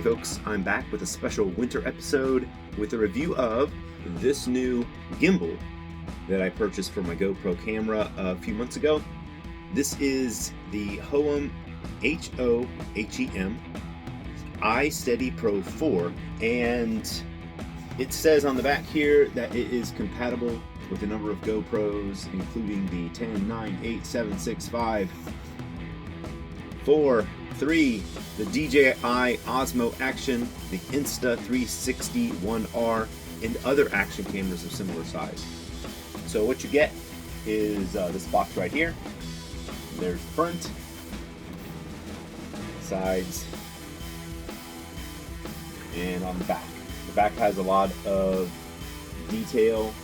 folks, I'm back with a special winter episode with a review of this new gimbal that I purchased for my GoPro camera a few months ago. This is the Hohem, H-O-H-E-M, iSteady Pro 4, and it says on the back here that it is compatible with a number of GoPros, including the 10, 9, 8, 7, 6, 5, 4, 3, the DJI Osmo Action, the Insta360 1R, and other action cameras of similar size. So what you get is this box right here. There's the front, sides, and on the back. The back has a lot of detail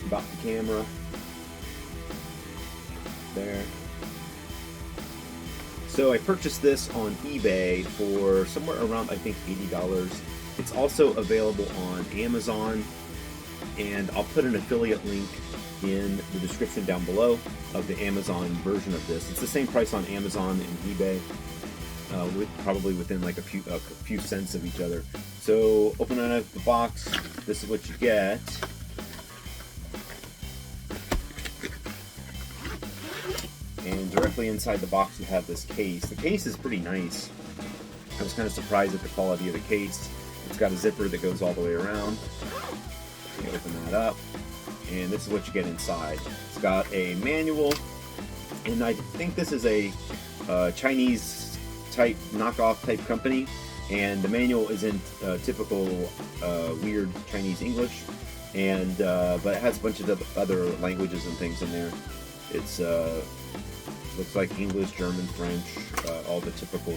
about the camera. There. So I purchased this on eBay for somewhere around, I think, $80. It's also available on Amazon, and I'll put an affiliate link in the description down below of the Amazon version of this. It's the same price on Amazon and eBay, probably within like a few cents of each other. So opening up the box, this is what you get. And directly inside the box you have this case. The case is pretty nice. I was kind of surprised at the quality of the case. It's got a zipper that goes all the way around. You open that up, and this is what you get inside. It's got a manual, and I think this is a Chinese type knockoff type company, and the manual isn't typical weird Chinese English, and but it has a bunch of other languages and things in there. It's looks like English, German, French, all the typical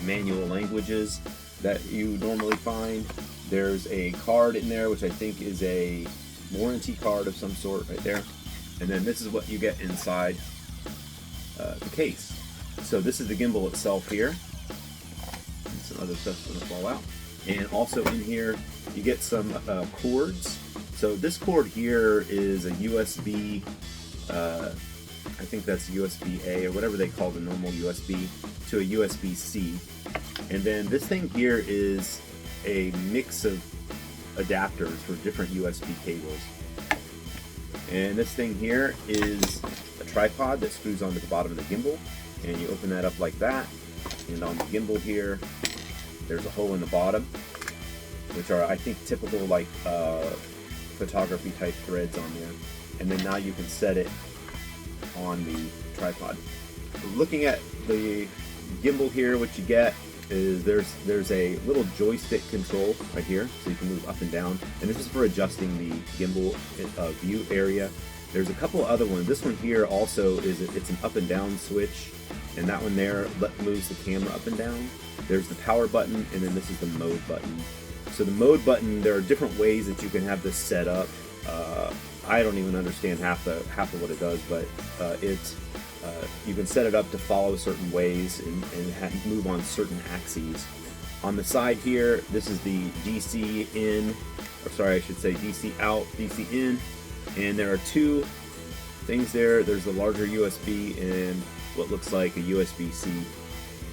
manual languages that you normally find. There's a card in there, which I think is a warranty card of some sort right there. And then this is what you get inside the case. So this is the gimbal itself here. And some other stuff's gonna fall out. And also in here, you get some cords. So this cord here is a USB, I think that's USB-A or whatever they call the normal USB, to a USB-C. And then this thing here is a mix of adapters for different USB cables. And this thing here is a tripod that screws onto the bottom of the gimbal, and you open that up like that. And on the gimbal here, there's a hole in the bottom, which are, I think, typical like photography type threads on there. And then now you can set it on the tripod. Looking at the gimbal here, what you get is there's a little joystick control right here, so you can move up and down, and this is for adjusting the gimbal view area. There's a couple other ones. This one here also it's an up and down switch, and that one there moves the camera up and down. There's the power button, and then this is the mode button. So the mode button, there are different ways that you can have this set up. I don't even understand half of what it does, but you can set it up to follow certain ways and move on certain axes. On the side here, this is the DC in, or sorry, I should say DC out, DC in, and there are two things there. There's the larger USB and what looks like a USB-C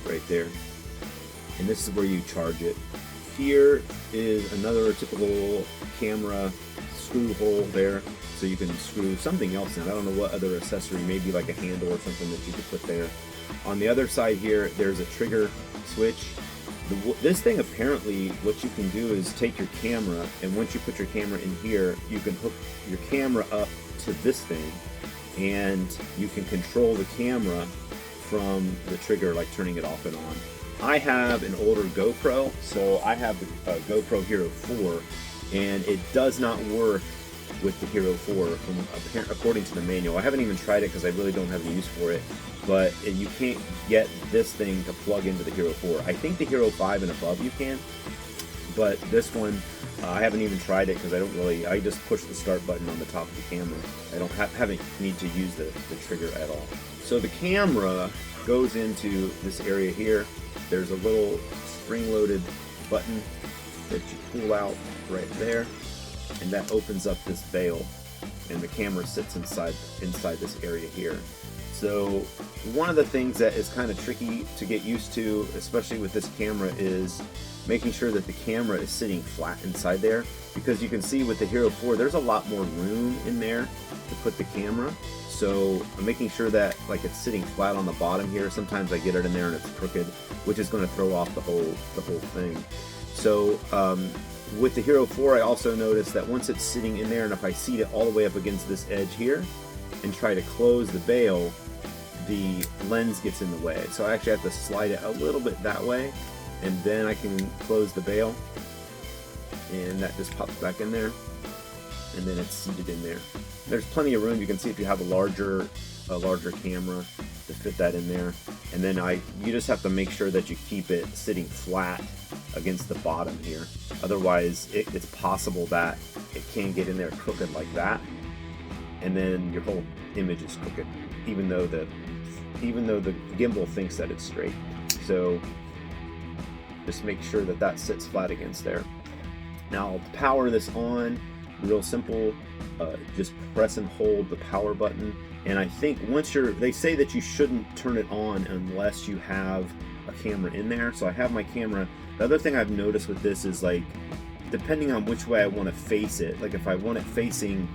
right there. And this is where you charge it. Here is another typical camera screw hole there, so you can screw something else in. I don't know what other accessory, maybe like a handle or something that you could put there. On the other side here, there's a trigger switch. This thing, apparently, what you can do is take your camera, and once you put your camera in here, you can hook your camera up to this thing, and you can control the camera from the trigger, like turning it off and on. I have an older GoPro, so I have the GoPro Hero 4, and it does not work with the Hero 4 according to the manual. I haven't even tried it because I really don't have a use for it, but you can't get this thing to plug into the Hero 4. I think the Hero 5 and above you can, but this one I haven't even tried it because I just push the start button on the top of the camera. I don't haven't need to use the trigger at all. So the camera goes into this area here. There's a little spring-loaded button that you pull out right there, and that opens up this veil, and the camera sits inside this area here. So So one of the things that is kind of tricky to get used to, especially with this camera, is making sure that the camera is sitting flat inside there, because you can see with the Hero 4 there's a lot more room in there to put the camera. So I'm making sure that like it's sitting flat on the bottom here. Sometimes I get it in there and it's crooked, which is going to throw off the whole thing. So with the Hero 4 I also noticed that once it's sitting in there, and if I seat it all the way up against this edge here and try to close the bail, the lens gets in the way. So I actually have to slide it a little bit that way, and then I can close the bail, and that just pops back in there, and then it's seated in there. There's plenty of room. You can see if you have a larger camera to fit that in there, and then you just have to make sure that you keep it sitting flat against the bottom here. Otherwise, it's possible that it can get in there crooked like that, and then your whole image is crooked, even though the gimbal thinks that it's straight. So just make sure that that sits flat against there. Now to power this on, real simple, just press and hold the power button. And I think they say that you shouldn't turn it on unless you have a camera in there. So I have my camera. The other thing I've noticed with this is, like, depending on which way I want to face it, like if I want it facing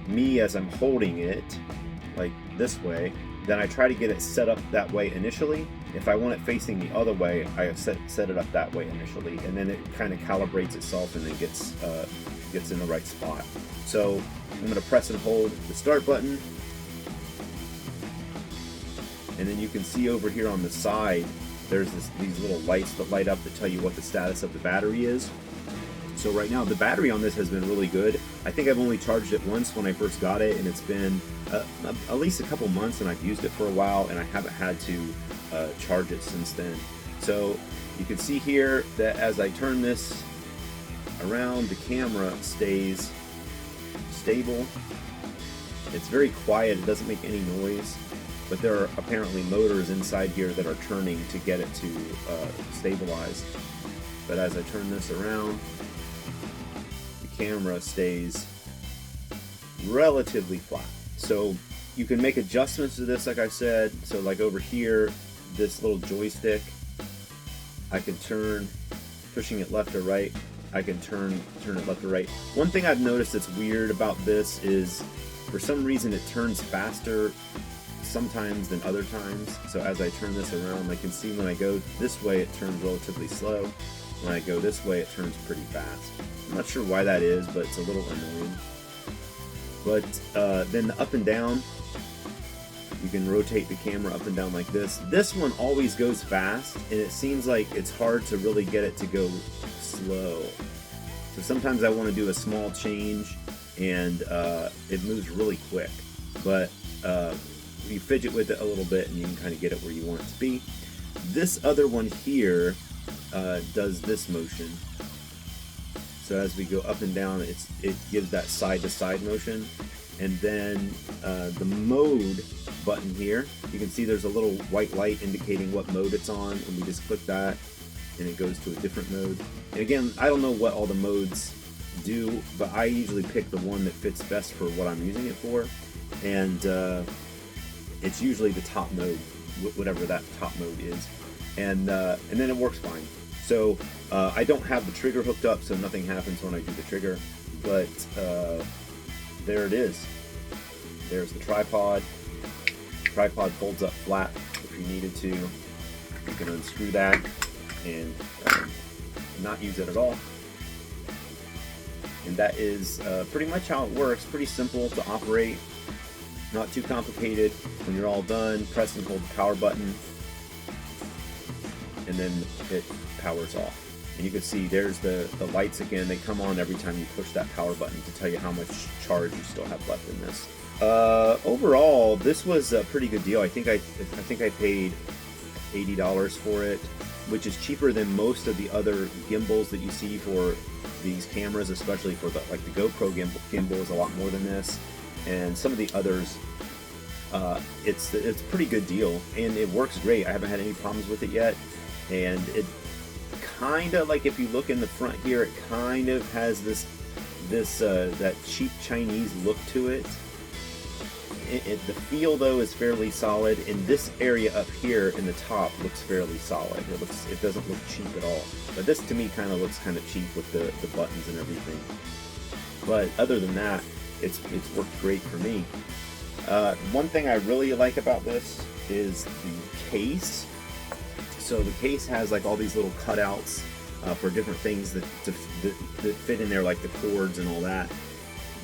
me as I'm holding it, like this way, then I try to get it set up that way initially. If I want it facing the other way, I set it up that way initially, and then it kind of calibrates itself and then gets in the right spot. So I'm going to press and hold the start button, and then you can see over here on the side there's these little lights that light up to tell you what the status of the battery is. So right now the battery on this has been really good. I think I've only charged it once when I first got it, and it's been at least a couple months, and I've used it for a while, and I haven't had to charge it since then. So you can see here that as I turn this around, the camera stays stable. It's very quiet, it doesn't make any noise, but there are apparently motors inside here that are turning to get it to stabilize. But as I turn this around, the camera stays relatively flat. So you can make adjustments to this, like I said. So like over here, this little joystick, I can turn, pushing it left or right, I can turn it left or right. One thing I've noticed that's weird about this is, for some reason it turns faster sometimes than other times. So as I turn this around, I can see when I go this way it turns relatively slow. When I go this way it turns pretty fast. I'm not sure why that is, but it's a little annoying. But then the up and down, you can rotate the camera up and down like this. This one always goes fast, and it seems like it's hard to really get it to go slow. So sometimes I want to do a small change, and it moves really quick. But you fidget with it a little bit, and you can kind of get it where you want it to be. This other one here does this motion. So as we go up and down, it gives that side-to-side motion. And then the mode button here, you can see there's a little white light indicating what mode it's on, and we just click that and it goes to a different mode. And again, I don't know what all the modes do, but I usually pick the one that fits best for what I'm using it for, and it's usually the top mode, whatever that top mode is, and then it works fine. So I don't have the trigger hooked up, so nothing happens when I do the trigger, but there it is. There's the tripod. The tripod folds up flat if you needed to. You can unscrew that and not use it at all. And that is pretty much how it works. Pretty simple to operate, not too complicated. When you're all done, press and hold the power button, and then it powers off. And you can see there's the lights again. They come on every time you push that power button to tell you how much charge you still have left in this. Overall, this was a pretty good deal. I think I paid $80 for it, which is cheaper than most of the other gimbals that you see for these cameras, especially for the GoPro gimbal is a lot more than this, and some of the others. It's a pretty good deal, and it works great. I haven't had any problems with it yet, and it kind of, like, if you look in the front here, it kind of has that cheap Chinese look to it. The feel though is fairly solid, and this area up here in the top looks fairly solid. It doesn't look cheap at all. But this to me kind of looks kind of cheap with the buttons and everything. But other than that, it's worked great for me. One thing I really like about this is the case. So the case has like all these little cutouts for different things that fit in there, like the cords and all that.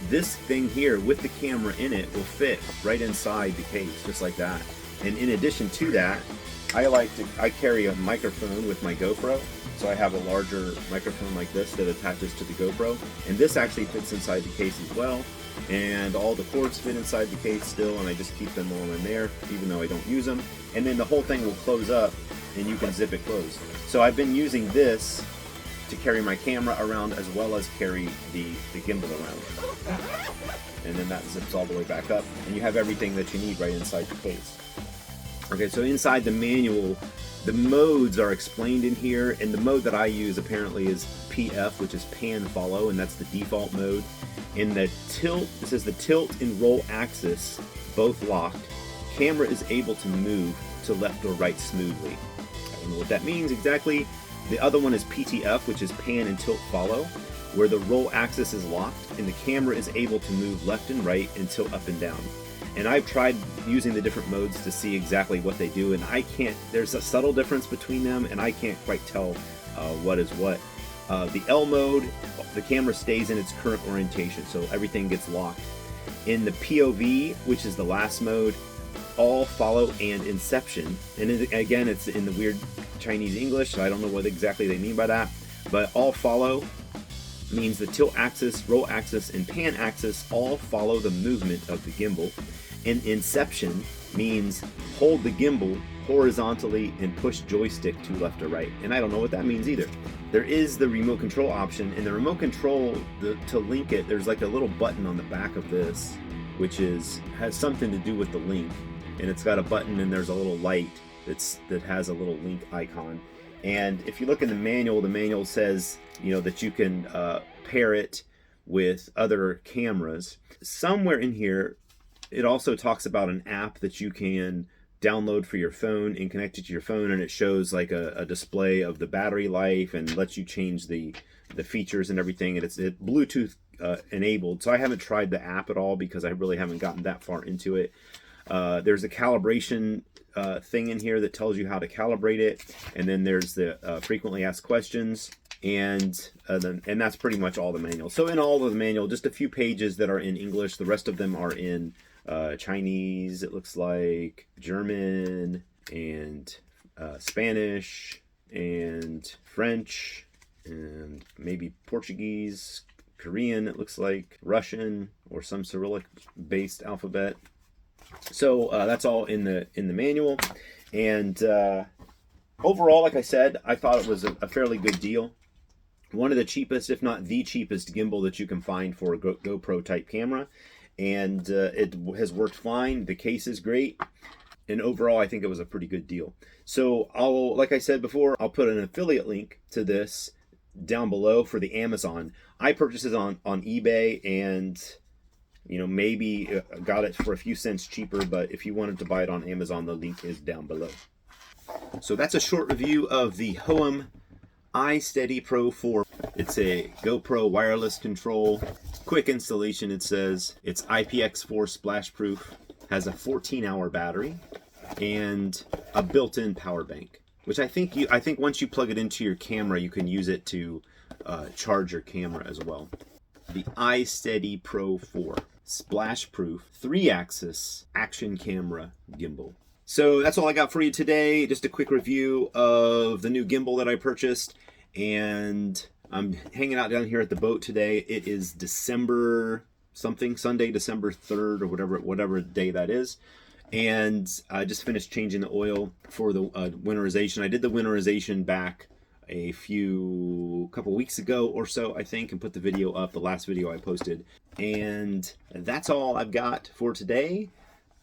This thing here with the camera in it will fit right inside the case, just like that. And in addition to that, I carry a microphone with my GoPro, so I have a larger microphone like this that attaches to the GoPro, and this actually fits inside the case as well. And all the cords fit inside the case still, and I just keep them all in there, even though I don't use them. And then the whole thing will close up, and you can zip it closed. So I've been using this to carry my camera around as well as carry the gimbal around. And then that zips all the way back up, and you have everything that you need right inside the case. Okay, so inside the manual, the modes are explained in here, and the mode that I use apparently is PF, which is pan follow, and that's the default mode. In the tilt, it says the tilt and roll axis, both locked. Camera is able to move to left or right smoothly. I don't know what that means exactly. The other one is PTF, which is pan and tilt follow, where the roll axis is locked and the camera is able to move left and right and tilt up and down. And I've tried using the different modes to see exactly what they do, and there's a subtle difference between them, and I can't quite tell what is what. The L mode, the camera stays in its current orientation, so everything gets locked. In the POV, which is the last mode, all follow and inception, and again it's in the weird Chinese English, so I don't know what exactly they mean by that, but all follow means the tilt axis, roll axis, and pan axis all follow the movement of the gimbal, and inception means hold the gimbal horizontally and push joystick to left or right, and I don't know what that means either. There is the remote control option, and the remote control, to link it, there's like a little button on the back of this which has something to do with the link, and it's got a button and there's a little light that has a little link icon. And if you look in the manual says, you know, that you can pair it with other cameras. Somewhere in here, it also talks about an app that you can download for your phone and connect it to your phone, and it shows like a display of the battery life and lets you change the features and everything, and it's Bluetooth enabled. So I haven't tried the app at all because I really haven't gotten that far into it. There's a calibration thing in here that tells you how to calibrate it, and then there's the frequently asked questions, and that's pretty much all the manual. So in all of the manual, just a few pages that are in English. The rest of them are in Chinese, it looks like, German, and Spanish, and French, and maybe Portuguese, Korean, it looks like, Russian, or some Cyrillic-based alphabet. So that's all in the manual, and overall, like I said, I thought it was a fairly good deal. One of the cheapest, if not the cheapest, gimbal that you can find for a GoPro type camera, and it has worked fine. The case is great, and overall, I think it was a pretty good deal. So like I said before, I'll put an affiliate link to this down below for the Amazon. I purchased it on eBay, and you know, maybe got it for a few cents cheaper, but if you wanted to buy it on Amazon, the link is down below. So that's a short review of the Hohem iSteady Pro 4. It's a GoPro wireless control. Quick installation, it says. It's IPX4 splash proof, has a 14-hour battery, and a built-in power bank, which I think once you plug it into your camera, you can use it to charge your camera as well. The iSteady Pro 4 splash proof 3-axis action camera gimbal. So that's all I got for you today. Just a quick review of the new gimbal that I purchased, and I'm hanging out down here at the boat today. It is December something, Sunday, December 3rd, or whatever day that is. And I just finished changing the oil for the winterization. I did the winterization back a couple weeks ago or so, I think, and put the video up, the last video I posted. And that's all I've got for today.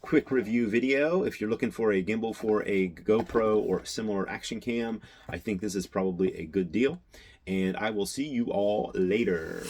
Quick review video. If you're looking for a gimbal for a GoPro or similar action cam, I think this is probably a good deal. And I will see you all later.